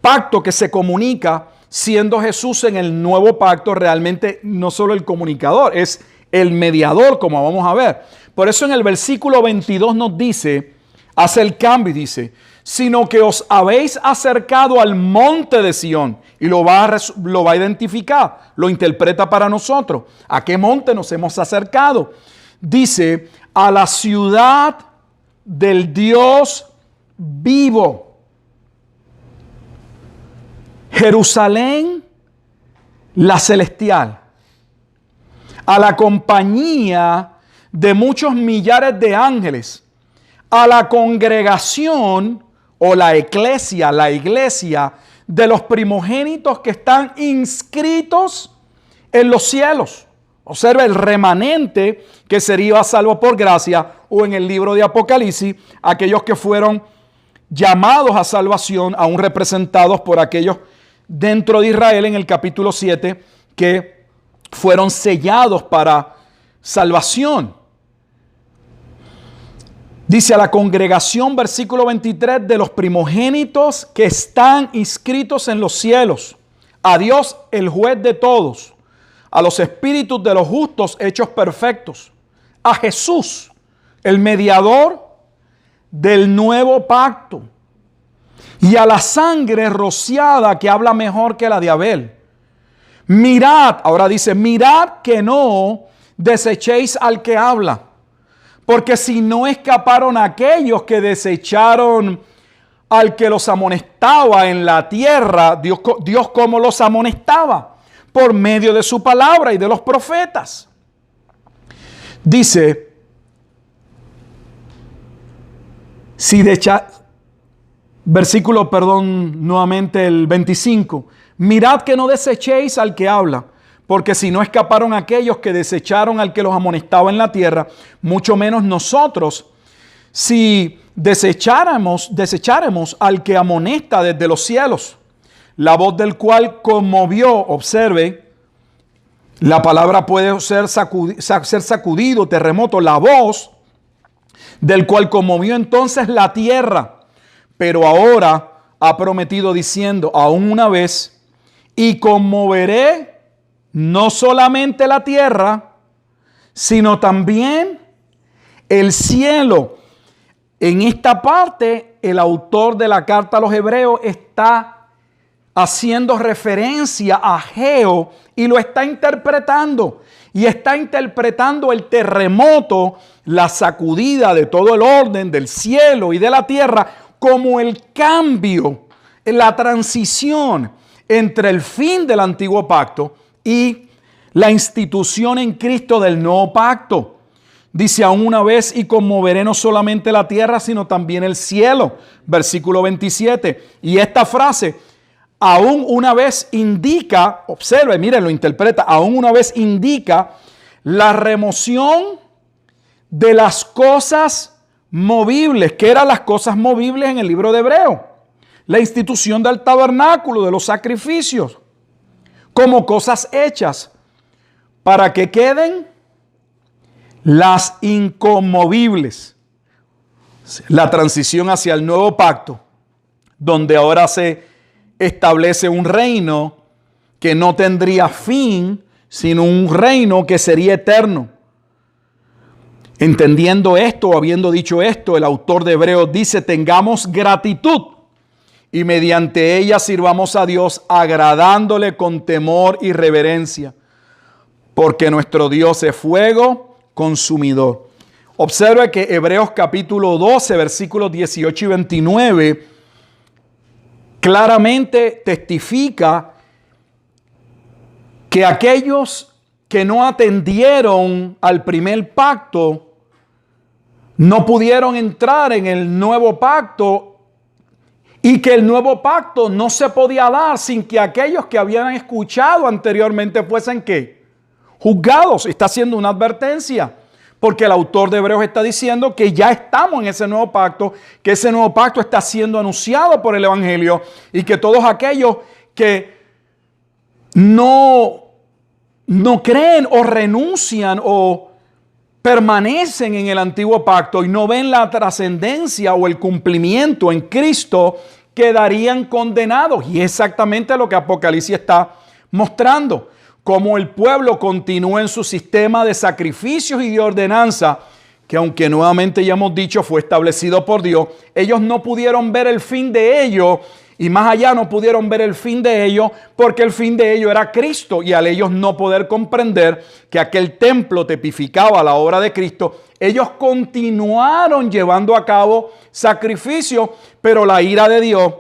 pacto que se comunica, siendo Jesús en el nuevo pacto realmente no solo el comunicador, es el mediador, como vamos a ver. Por eso en el versículo 22 nos dice, hace el cambio y dice, sino que os habéis acercado al monte de Sión. Y lo va a identificar, lo interpreta para nosotros. ¿A qué monte nos hemos acercado? Dice, a la ciudad del Dios vivo. Jerusalén, la celestial, a la compañía de muchos millares de ángeles, a la congregación o la iglesia de los primogénitos que están inscritos en los cielos. Observa el remanente que sería salvo por gracia, o en el libro de Apocalipsis, aquellos que fueron llamados a salvación, aún representados por aquellos dentro de Israel en el capítulo 7, que fueron sellados para salvación. Dice a la congregación, versículo 23, de los primogénitos que están inscritos en los cielos, a Dios el juez de todos, a los espíritus de los justos hechos perfectos, a Jesús, el mediador del nuevo pacto, y a la sangre rociada que habla mejor que la de Abel. Mirad, ahora dice, mirad que no desechéis al que habla, porque si no escaparon aquellos que desecharon al que los amonestaba en la tierra, Dios cómo los amonestaba por medio de su palabra y de los profetas. Dice, nuevamente el 25. Mirad que no desechéis al que habla, porque si no escaparon aquellos que desecharon al que los amonestaba en la tierra, mucho menos nosotros, si desecháramos al que amonesta desde los cielos, la voz del cual conmovió, observe, la palabra puede ser sacudido, terremoto, la voz del cual conmovió entonces la tierra, pero ahora ha prometido diciendo, aún una vez, y conmoveré no solamente la tierra, sino también el cielo. En esta parte, el autor de la carta a los Hebreos está haciendo referencia a Ageo y lo está interpretando. Y está interpretando el terremoto, la sacudida de todo el orden del cielo y de la tierra, como el cambio, la transición entre el fin del antiguo pacto y la institución en Cristo del nuevo pacto. Dice, aún una vez y conmoveré no solamente la tierra, sino también el cielo. Versículo 27. Y esta frase, aún una vez indica, observe, miren, lo interpreta, aún una vez indica la remoción de las cosas movibles. ¿Qué eran las cosas movibles en el libro de Hebreo? La institución del tabernáculo, de los sacrificios, como cosas hechas para que queden las inconmovibles. La transición hacia el nuevo pacto, donde ahora se establece un reino que no tendría fin, sino un reino que sería eterno. Entendiendo esto, habiendo dicho esto, el autor de Hebreos dice, tengamos gratitud y mediante ella sirvamos a Dios agradándole con temor y reverencia, porque nuestro Dios es fuego consumidor. Observe que Hebreos capítulo 12, versículos 18 y 29, claramente testifica que aquellos que no atendieron al primer pacto no pudieron entrar en el nuevo pacto y que el nuevo pacto no se podía dar sin que aquellos que habían escuchado anteriormente fuesen ¿qué? Juzgados. Está haciendo una advertencia porque el autor de Hebreos está diciendo que ya estamos en ese nuevo pacto, que ese nuevo pacto está siendo anunciado por el Evangelio y que todos aquellos que no creen o renuncian o permanecen en el antiguo pacto y no ven la trascendencia o el cumplimiento en Cristo, quedarían condenados. Y es exactamente lo que Apocalipsis está mostrando. Cómo el pueblo continúa en su sistema de sacrificios y de ordenanza, que aunque nuevamente ya hemos dicho fue establecido por Dios, ellos no pudieron ver el fin de ello. Y más allá no pudieron ver el fin de ello porque el fin de ello era Cristo. Y al ellos no poder comprender que aquel templo tipificaba la obra de Cristo, ellos continuaron llevando a cabo sacrificios, pero la ira de Dios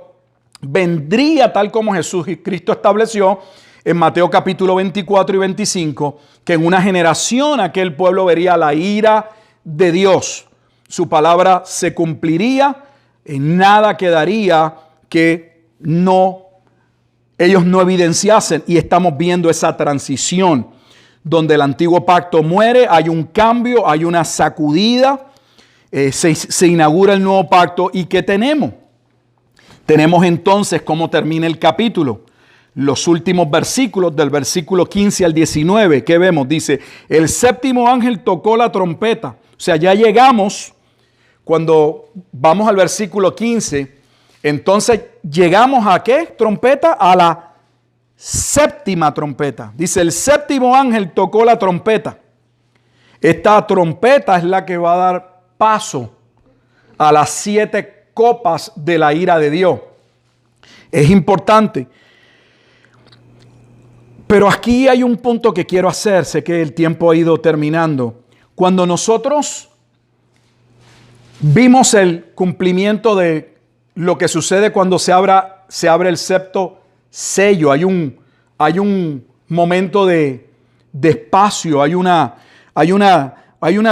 vendría tal como Jesús y Cristo estableció en Mateo capítulo 24 y 25, que en una generación aquel pueblo vería la ira de Dios. Su palabra se cumpliría, en nada quedaría que ellos no evidenciasen, y estamos viendo esa transición donde el antiguo pacto muere, hay un cambio, hay una sacudida, se inaugura el nuevo pacto. ¿Y qué tenemos? Tenemos entonces cómo termina el capítulo. Los últimos versículos del versículo 15 al 19, ¿qué vemos? Dice, el séptimo ángel tocó la trompeta. O sea, ya llegamos, cuando vamos al versículo 15, entonces llegamos a ¿qué? Trompeta, a la séptima trompeta. Dice, el séptimo ángel tocó la trompeta. Esta trompeta es la que va a dar paso a las 7 copas de la ira de Dios. Es importante. Pero aquí hay un punto que quiero hacer. Sé que el tiempo ha ido terminando. Cuando nosotros vimos el cumplimiento de lo que sucede cuando se abre el sexto sello, hay un momento de espacio, hay una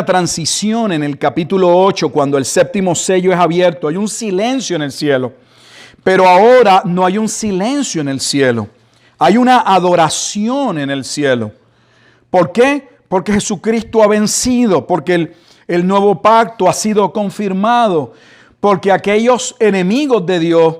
transición en el capítulo 8 cuando el séptimo sello es abierto, hay un silencio en el cielo. Pero ahora no hay un silencio en el cielo, hay una adoración en el cielo. ¿Por qué? Porque Jesucristo ha vencido, porque el nuevo pacto ha sido confirmado, porque aquellos enemigos de Dios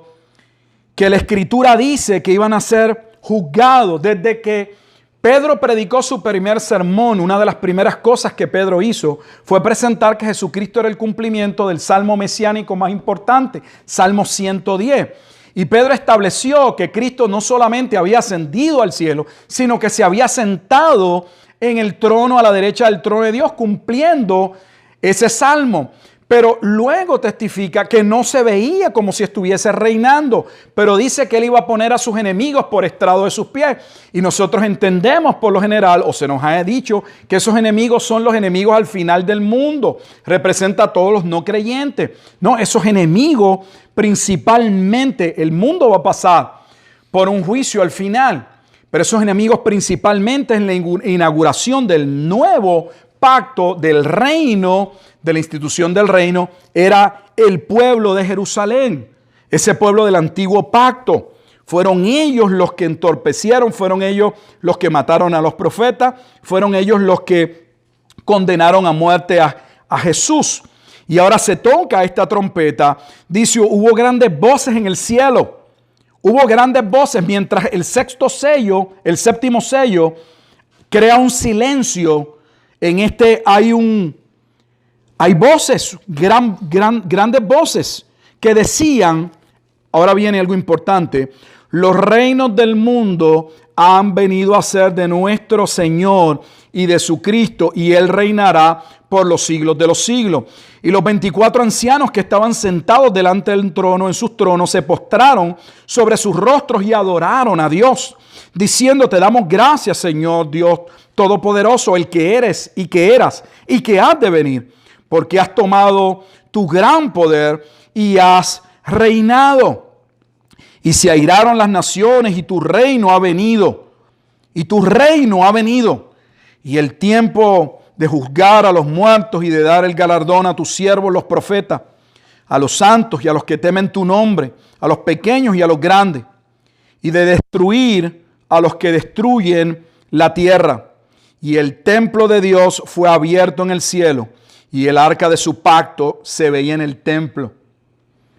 que la Escritura dice que iban a ser juzgados desde que Pedro predicó su primer sermón, una de las primeras cosas que Pedro hizo fue presentar que Jesucristo era el cumplimiento del salmo mesiánico más importante, Salmo 110. Y Pedro estableció que Cristo no solamente había ascendido al cielo, sino que se había sentado en el trono a la derecha del trono de Dios, cumpliendo ese salmo. Pero luego testifica que no se veía como si estuviese reinando, pero dice que él iba a poner a sus enemigos por estrado de sus pies. Y nosotros entendemos por lo general, o se nos ha dicho, que esos enemigos son los enemigos al final del mundo. Representa a todos los no creyentes. No, esos enemigos principalmente, el mundo va a pasar por un juicio al final. Pero esos enemigos principalmente en la inauguración del nuevo pacto del reino, de la institución del reino, era el pueblo de Jerusalén, ese pueblo del antiguo pacto. Fueron ellos los que entorpecieron, fueron ellos los que mataron a los profetas, fueron ellos los que condenaron a muerte a Jesús. Y ahora se toca esta trompeta, dice, hubo grandes voces en el cielo, hubo grandes voces, mientras el sexto sello, el séptimo sello, crea un silencio. En este hay voces, grandes voces que decían, ahora viene algo importante, los reinos del mundo han venido a ser de nuestro Señor y de su Cristo, y Él reinará por los siglos de los siglos. Y los 24 ancianos que estaban sentados delante del trono, en sus tronos, se postraron sobre sus rostros y adoraron a Dios, diciendo, te damos gracias, Señor Dios Todopoderoso, el que eres y que eras y que has de venir, porque has tomado tu gran poder y has reinado. Y se airaron las naciones y tu reino ha venido. Y tu reino ha venido. Y el tiempo de juzgar a los muertos y de dar el galardón a tus siervos los profetas, a los santos y a los que temen tu nombre, a los pequeños y a los grandes, y de destruir a los que destruyen la tierra. Y el templo de Dios fue abierto en el cielo, y el arca de su pacto se veía en el templo.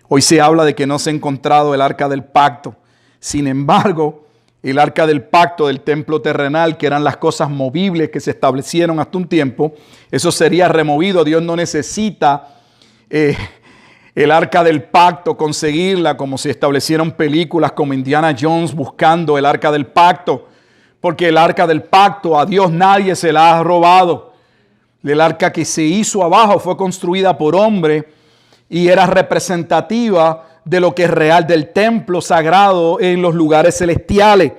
Hoy se habla de que no se ha encontrado el arca del pacto. Sin embargo, el arca del pacto del templo terrenal, que eran las cosas movibles que se establecieron hasta un tiempo, eso sería removido. Dios no necesita el arca del pacto, conseguirla como se establecieron películas como Indiana Jones buscando el arca del pacto, porque el arca del pacto a Dios nadie se la ha robado. El arca que se hizo abajo fue construida por hombre y era representativa de lo que es real, del templo sagrado en los lugares celestiales.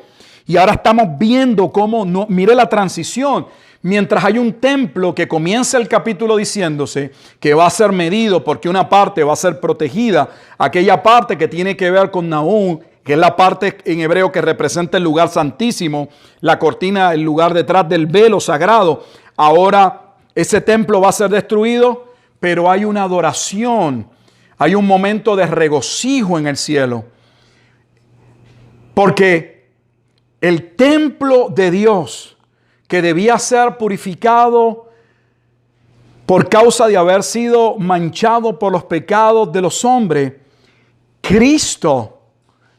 Y ahora estamos viendo cómo, mire la transición. Mientras hay un templo que comienza el capítulo diciéndose que va a ser medido porque una parte va a ser protegida, aquella parte que tiene que ver con Nahum, que es la parte en hebreo que representa el lugar santísimo, la cortina, el lugar detrás del velo sagrado. Ahora ese templo va a ser destruido, pero hay una adoración, hay un momento de regocijo en el cielo. Porque el templo de Dios, que debía ser purificado por causa de haber sido manchado por los pecados de los hombres, Cristo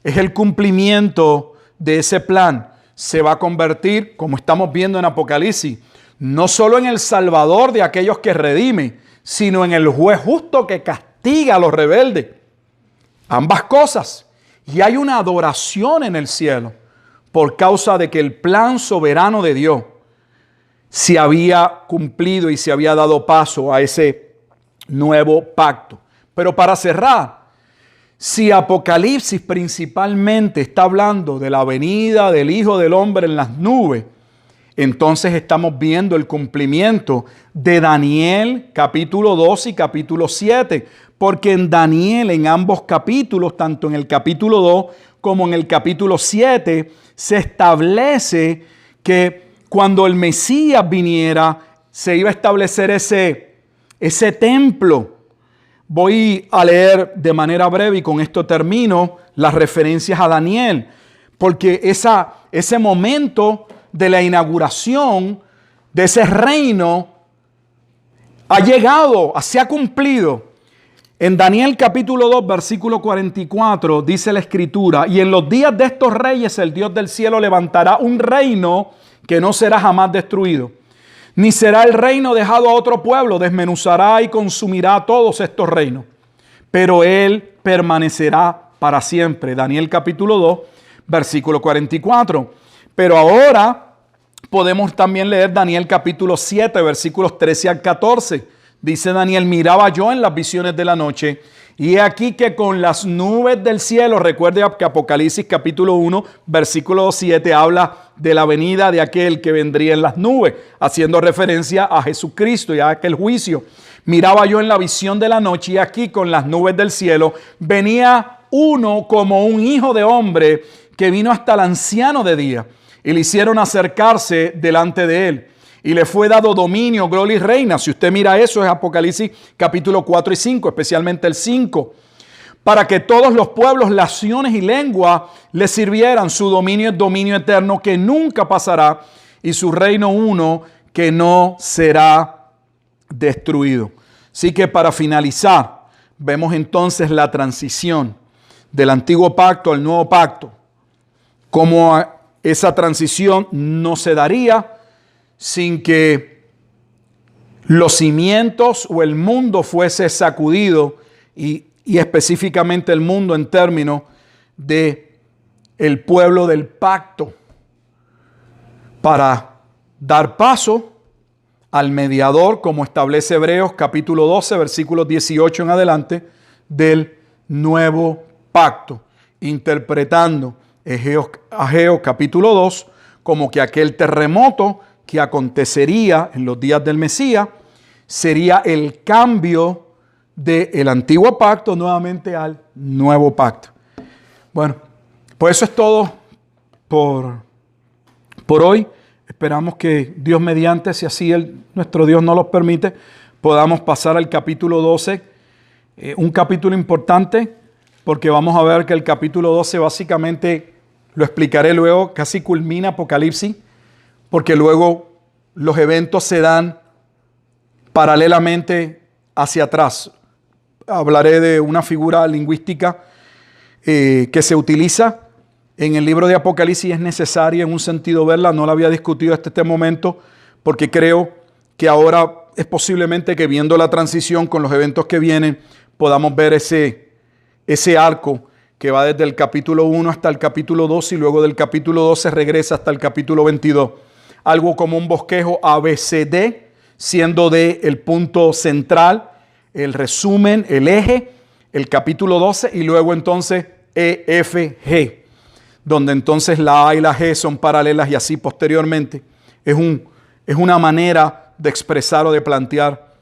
es el cumplimiento de ese plan. Se va a convertir, como estamos viendo en Apocalipsis, no solo en el Salvador de aquellos que redime, sino en el juez justo que castiga a los rebeldes. Ambas cosas. Y hay una adoración en el cielo. por causa de que el plan soberano de Dios se había cumplido y se había dado paso a ese nuevo pacto. Pero para cerrar, si Apocalipsis principalmente está hablando de la venida del Hijo del Hombre en las nubes, entonces estamos viendo el cumplimiento de Daniel capítulo 2 y capítulo 7, porque en Daniel, en ambos capítulos, tanto en el capítulo 2 como en el capítulo 7, se establece que cuando el Mesías viniera, se iba a establecer ese templo. Voy a leer de manera breve y con esto termino las referencias a Daniel, porque ese momento de la inauguración de ese reino ha llegado, se ha cumplido. En Daniel capítulo 2, versículo 44, dice la Escritura: y en los días de estos reyes el Dios del cielo levantará un reino que no será jamás destruido, ni será el reino dejado a otro pueblo, desmenuzará y consumirá todos estos reinos, pero él permanecerá para siempre. Daniel capítulo 2, versículo 44. Pero ahora podemos también leer Daniel capítulo 7, versículos 13 al 14. Dice Daniel: miraba yo en las visiones de la noche, y he aquí que con las nubes del cielo, recuerde que Apocalipsis capítulo 1, versículo 7 habla de la venida de aquel que vendría en las nubes, haciendo referencia a Jesucristo y a aquel juicio. Miraba yo en la visión de la noche, y aquí con las nubes del cielo venía uno como un hijo de hombre, que vino hasta el anciano de día, y le hicieron acercarse delante de él. Y le fue dado dominio, gloria y reina. Si usted mira eso, es Apocalipsis capítulo 4 y 5, especialmente el 5. Para que todos los pueblos, naciones y lenguas le sirvieran. Su dominio es dominio eterno que nunca pasará, y su reino uno que no será destruido. Así que para finalizar, vemos entonces la transición del antiguo pacto al nuevo pacto. Cómo esa transición no se daría sin que los cimientos o el mundo fuese sacudido, y específicamente el mundo en términos de el pueblo del pacto, para dar paso al mediador, como establece Hebreos capítulo 12, versículos 18 en adelante, del nuevo pacto, interpretando Ageo capítulo 2 como que aquel terremoto que acontecería en los días del Mesías sería el cambio del antiguo pacto nuevamente al nuevo pacto. Bueno, pues eso es todo por hoy. Esperamos que Dios mediante, si así nuestro Dios nos lo permite, podamos pasar al capítulo 12. Un capítulo importante, porque vamos a ver que el capítulo 12 básicamente, lo explicaré luego, casi culmina Apocalipsis, porque luego los eventos se dan paralelamente hacia atrás. Hablaré de una figura lingüística que se utiliza en el libro de Apocalipsis. Es necesaria en un sentido verla, no la había discutido hasta este momento, porque creo que ahora es posiblemente que viendo la transición con los eventos que vienen, podamos ver ese arco que va desde el capítulo 1 hasta el capítulo 2 y luego del capítulo 12 regresa hasta el capítulo 22. Algo como un bosquejo ABCD, siendo D el punto central, el resumen, el eje, el capítulo 12 y luego entonces EFG, donde entonces la A y la G son paralelas y así posteriormente. Es una manera de expresar o de plantear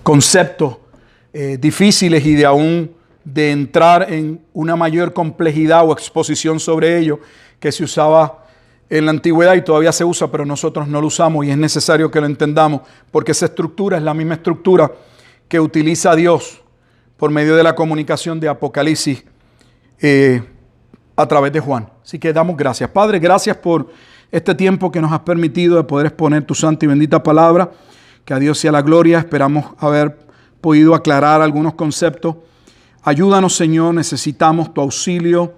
conceptos difíciles y de entrar en una mayor complejidad o exposición sobre ello que se usaba en la antigüedad y todavía se usa, pero nosotros no lo usamos y es necesario que lo entendamos, porque esa estructura es la misma estructura que utiliza Dios por medio de la comunicación de Apocalipsis a través de Juan. Así que damos gracias. Padre, gracias por este tiempo que nos has permitido de poder exponer tu santa y bendita palabra. Que a Dios sea la gloria. Esperamos haber podido aclarar algunos conceptos. Ayúdanos, Señor, necesitamos tu auxilio,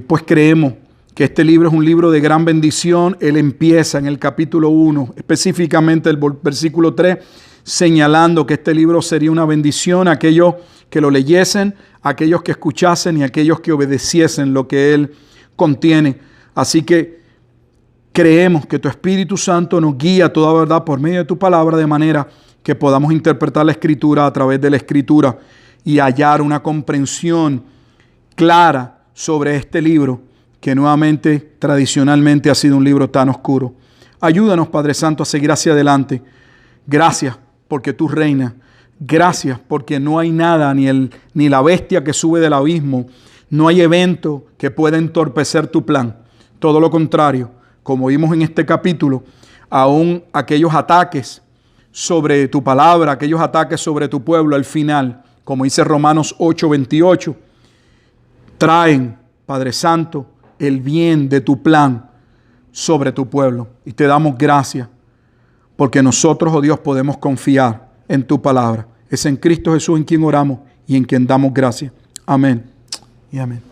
pues creemos que este libro es un libro de gran bendición. Él empieza en el capítulo 1, específicamente el versículo 3, señalando que este libro sería una bendición a aquellos que lo leyesen, aquellos que escuchasen y aquellos que obedeciesen lo que Él contiene. Así que creemos que tu Espíritu Santo nos guía a toda verdad por medio de tu palabra, de manera que podamos interpretar la Escritura a través de la Escritura y hallar una comprensión clara sobre este libro que nuevamente, tradicionalmente ha sido un libro tan oscuro. Ayúdanos, Padre Santo, a seguir hacia adelante. Gracias porque tú reinas. Gracias porque no hay nada, ni la bestia que sube del abismo, no hay evento que pueda entorpecer tu plan. Todo lo contrario, como vimos en este capítulo, aún aquellos ataques sobre tu palabra, aquellos ataques sobre tu pueblo al final, como dice Romanos 8:28, traen, Padre Santo, el bien de tu plan sobre tu pueblo. Y te damos gracias porque nosotros, oh Dios, podemos confiar en tu palabra. Es en Cristo Jesús en quien oramos y en quien damos gracias. Amén y amén.